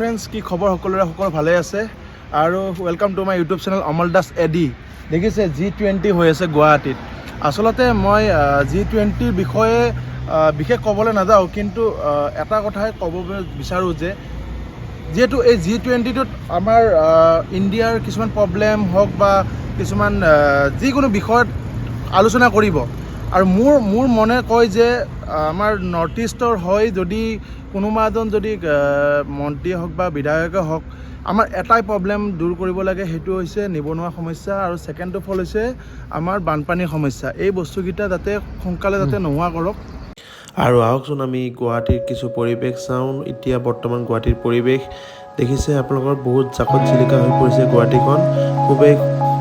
Friends কি খবৰ সকলো ভালে আছে আৰু welcome to my YouTube channel Amal Das এডি। দেখিছে G20 হৈ আছে গুৱাহাটীত। আচলতে মই G20ৰ বিষয়ে বিশেষ ক'বলৈ নাযাওঁ, কিন্তু এটা কথাই ক'ব বিচাৰোঁ যে যিহেতু এই G20টোত আমাৰ ইণ্ডিয়াৰ কিছুমান প্ৰব্লেম হওক বা কিছুমান যিকোনো বিষয়ত আলোচনা কৰিব। আৰু মোৰ মনে কয় যে আমাৰ নৰ্থ ইষ্টৰ হয় যদি কোনোবা এজন যদি মন্ত্ৰী হওক বা বিধায়কে হওক, আমাৰ এটাই প্ৰব্লেম দূৰ কৰিব লাগে, সেইটো হৈছে নিবনুৱা সমস্যা, আৰু ছেকেণ্ড অফ অল হৈছে আমাৰ বানপানীৰ সমস্যা। এই বস্তুকেইটা যাতে সোনকালে নোহোৱা কৰক। আৰু আহকচোন আমি গুৱাহাটীৰ কিছু পৰিৱেশ চাওঁ। এতিয়া বৰ্তমান গুৱাহাটীৰ পৰিৱেশ দেখিছে আপোনালোকৰ, বহুত জাকত জিলিকা হৈ পৰিছে গুৱাহাটীখন, খুবেই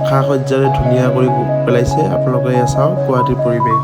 সা সজ্জাৰে ধুনীয়া কৰি পেলাইছে। আপোনালোকে এয়া চাওক গুৱাহাটীৰ পৰিৱেশ।